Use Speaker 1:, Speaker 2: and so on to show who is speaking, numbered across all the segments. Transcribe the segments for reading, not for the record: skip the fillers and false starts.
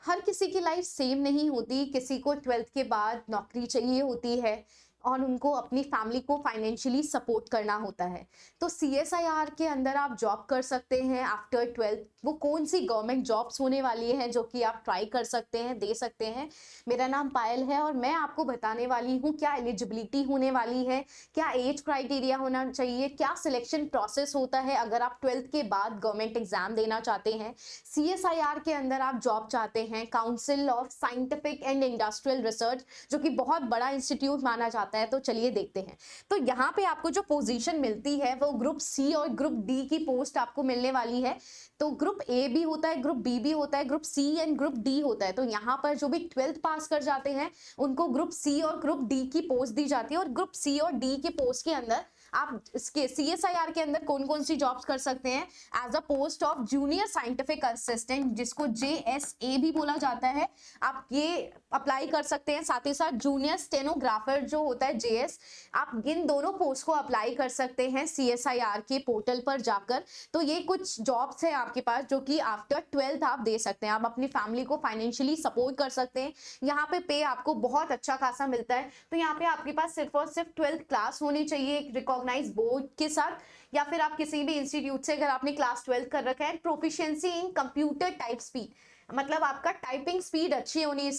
Speaker 1: हर किसी की life same नहीं होती। किसी को 12th के बाद नौकरी चाहिए होती है और उनको अपनी फैमिली को फाइनेंशियली सपोर्ट करना होता है। तो CSIR के अंदर आप जॉब कर सकते हैं आफ्टर 12th। वो कौन सी गवर्नमेंट जॉब्स होने वाली हैं जो कि आप ट्राई कर सकते हैं, दे सकते हैं। मेरा नाम पायल है और मैं आपको बताने वाली हूँ क्या एलिजिबिलिटी होने वाली है, क्या एज क्राइटेरिया होना चाहिए, क्या सिलेक्शन प्रोसेस होता है अगर आप 12th के बाद गवर्नमेंट एग्जाम देना चाहते हैं, CSIR के अंदर आप जॉब चाहते हैं, council of scientific and industrial research जो कि बहुत बड़ा इंस्टीट्यूट माना जाता है। तो चलिए देखते हैं। तो यहाँ पे आपको जो पोजीशन मिलती है वो ग्रुप सी और ग्रुप डी की पोस्ट आपको मिलने वाली है। तो ग्रुप ए भी होता है, ग्रुप बी भी होता है, group C and group D होता है। तो यहाँ पर जो भी 12th पास कर जाते हैं उनको ग्रुप सी और ग्रुप डी की पोस्ट दी जाती है। और ग्रुप सी और डी के पोस्ट के अंदर आप इसके CSIR के अंदर कौन कौन सी जॉब्स कर सकते हैं। As a post of junior scientific assistant जिसको JSA भी बोला जाता है, आप ये अप्लाई कर सकते हैं। साथ ही साथ जूनियर स्टेनोग्राफर जो होता है JS, आप इन दोनों पोस्ट को अप्लाई कर सकते हैं CSIR के पोर्टल पर जाकर। तो ये कुछ जॉब्स हैं आपके पास जो कि आफ्टर 12th आप दे सकते हैं। आप अपनी फैमिली को फाइनेंशियली सपोर्ट कर सकते हैं। यहाँ पे आपको बहुत अच्छा खासा मिलता है। तो यहाँ पे आपके पास सिर्फ और सिर्फ 12th क्लास होनी चाहिए एक रिकॉग्नाइज बोर्ड के साथ, या फिर आप किसी भी इंस्टीट्यूट से अगर आपने क्लास 12 कर रखा है। प्रोफिशिएंसी इन कंप्यूटर टाइप स्पीड, मतलब आपका टाइपिंग स्पीड अच्छी होनी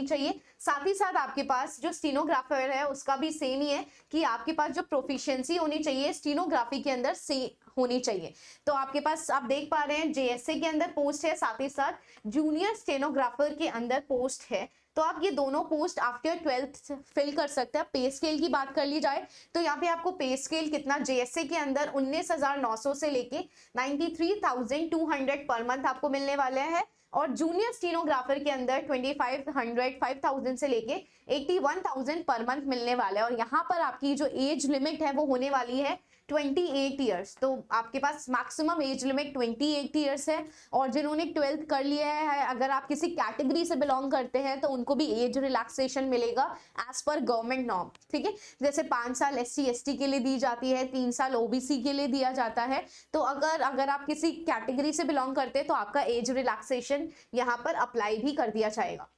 Speaker 1: चाहिए। साथ ही साथ आपके पास जो स्टेनोग्राफर है उसका भी सेम ही है कि आपके पास जो प्रोफिशिएंसी होनी चाहिए स्टेनोग्राफी के अंदर से होनी चाहिए। तो आपके पास आप देख पा रहे हैं JSA के अंदर पोस्ट है, साथ ही साथ जूनियर स्टेनोग्राफर के अंदर पोस्ट है। तो आप ये दोनों पोस्ट आफ्टर 12th फिल कर सकते हैं। पे स्केल की बात कर ली जाए तो यहाँ पे आपको पे स्केल कितना JSA के अंदर 19,900 से लेके 93,200 पर मंथ आपको मिलने वाले हैं। और जूनियर स्टेनोग्राफर के अंदर 5,000 से लेके 81,000 पर मंथ मिलने वाला है। और यहाँ पर आपकी जो एज लिमिट है वो होने वाली है 28 ईयर्स। तो आपके पास मैक्सिमम एज लिमिट 28 ईयर्स है। और जिन्होंने 12th कर लिया है, अगर आप किसी कैटेगरी से बिलोंग करते हैं तो उनको भी एज रिलैक्सेशन मिलेगा एज पर गवर्नमेंट नॉर्म। ठीक है, जैसे 5 साल SC ST के लिए दी जाती है, 3 साल OBC के लिए दिया जाता है। तो अगर आप किसी कैटेगरी से बिलोंग करते हैं तो आपका एज रिलैक्सेशन यहाँ पर अप्लाई भी कर दिया जाएगा।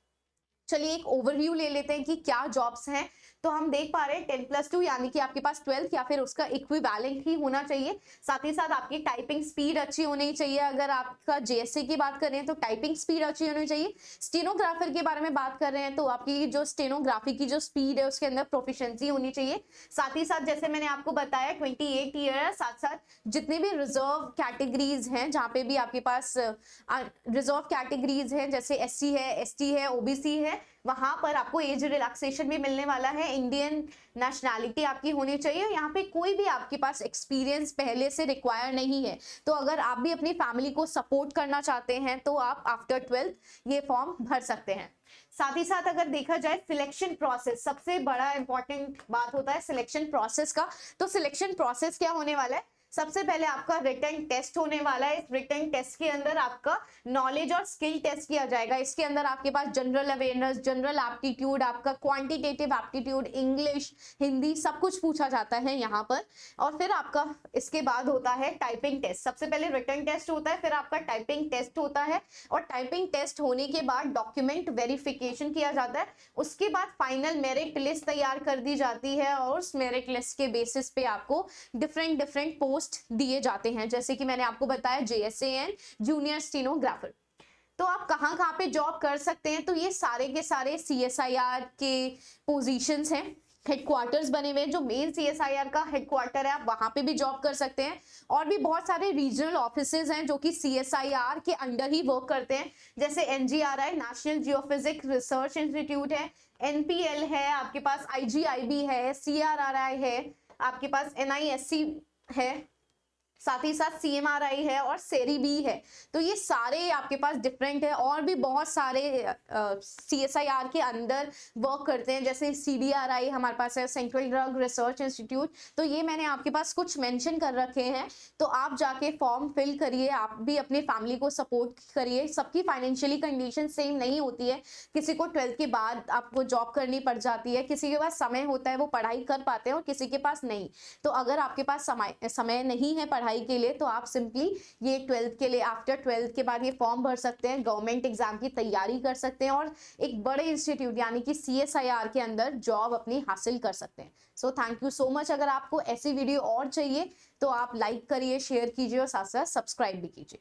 Speaker 1: चलिए एक ओवरव्यू ले लेते हैं कि क्या जॉब्स हैं। तो हम देख पा रहे हैं 10+2 यानी कि आपके पास 12th या फिर उसका इक्विवेलेंट ही होना चाहिए। साथ ही साथ आपकी टाइपिंग स्पीड अच्छी होनी चाहिए। अगर आपका JSA की बात करें तो टाइपिंग स्पीड अच्छी होनी चाहिए। स्टेनोग्राफर के बारे में बात कर रहे हैं तो आपकी जो स्टेनोग्राफी की जो स्पीड है उसके अंदर प्रोफिशिएंसी होनी चाहिए। साथ ही साथ जैसे मैंने आपको बताया 28 ईयर है। साथ साथ जितने भी रिजर्व कैटेगरीज हैं, जहाँ पे भी आपके पास रिजर्व कैटेगरीज हैं जैसे SC है, ST है, OBC है, वहां पर आपको एज रिलैक्सेशन भी मिलने वाला है। इंडियन नेशनैलिटी आपकी होनी चाहिए। यहाँ पे कोई भी आपके पास एक्सपीरियंस पहले से रिक्वायर नहीं है। तो अगर आप भी अपनी फैमिली को सपोर्ट करना चाहते हैं तो आप आफ्टर 12th ये फॉर्म भर सकते हैं। साथ ही साथ अगर देखा जाए सिलेक्शन प्रोसेस, सबसे बड़ा इंपॉर्टेंट बात होता है सिलेक्शन प्रोसेस का। तो सिलेक्शन प्रोसेस क्या होने वाला है, सबसे पहले आपका रिटन टेस्ट होने वाला है। इस रिटन टेस्ट के अंदर आपका नॉलेज और स्किल टेस्ट किया जाएगा। इसके अंदर आपके पास जनरल अवेयरनेस, जनरल एप्टीट्यूड, आपका क्वांटिटेटिव एप्टीट्यूड, इंग्लिश, हिंदी सब कुछ पूछा जाता है यहाँ पर। और फिर आपका इसके बाद होता है टाइपिंग टेस्ट। सबसे पहले रिटन टेस्ट होता है, फिर आपका टाइपिंग टेस्ट होता है। और टाइपिंग टेस्ट होने के बाद डॉक्यूमेंट वेरिफिकेशन किया जाता है। उसके बाद फाइनल मेरिट लिस्ट तैयार कर दी जाती है और उस मेरिट लिस्ट के बेसिस पे आपको डिफरेंट पोस्ट दिए जाते हैं, जैसे कि मैंने आपको बताया JSA एंड जूनियर स्टेनोग्राफर। तो आप कहाँ कहाँ पे जॉब कर सकते हैं, तो ये सारे के सारे CSIR के पोजीशंस हैं। हेडक्वार्टर्स बने हुए हैं, जो मेन CSIR का हेडक्वार्टर है आप वहां पे भी जॉब कर सकते हैं। और भी बहुत सारे रीजनल ऑफिसेज हैं जो कि CSIR के अंडर ही वर्क करते हैं, जैसे NGRI national geophysics research institute है, NPL है, आपके पास IGIB है, CRRI है, आपके पास NISC है, साथ ही साथ CMRI है और सेरी भी है। तो ये सारे आपके पास डिफरेंट है। और भी बहुत सारे CSIR के अंदर वर्क करते हैं, जैसे CDRI हमारे पास है, सेंट्रल ड्रग रिसर्च इंस्टीट्यूट। तो ये मैंने आपके पास कुछ मेंशन कर रखे हैं। तो आप जाके फॉर्म फिल करिए, आप भी अपनी फैमिली को सपोर्ट करिए। सबकी फाइनेंशियली कंडीशन सेम नहीं होती है। किसी को 12th के बाद आपको जॉब करनी पड़ जाती है, किसी के पास समय होता है वो पढ़ाई कर पाते हैं और किसी के पास नहीं। तो अगर आपके पास समय नहीं है पढ़ाई पढ़ाई के लिए, तो आप सिंपली ये 12th के लिए, आफ्टर 12th के बाद ये फॉर्म भर सकते हैं, गवर्नमेंट एग्जाम की तैयारी कर सकते हैं और एक बड़े इंस्टीट्यूट यानी कि CSIR के अंदर जॉब अपनी हासिल कर सकते हैं। So thank you so much. अगर आपको ऐसी वीडियो और चाहिए तो आप लाइक करिए, शेयर कीजिए और साथ साथ सब्सक्राइब भी कीजिए।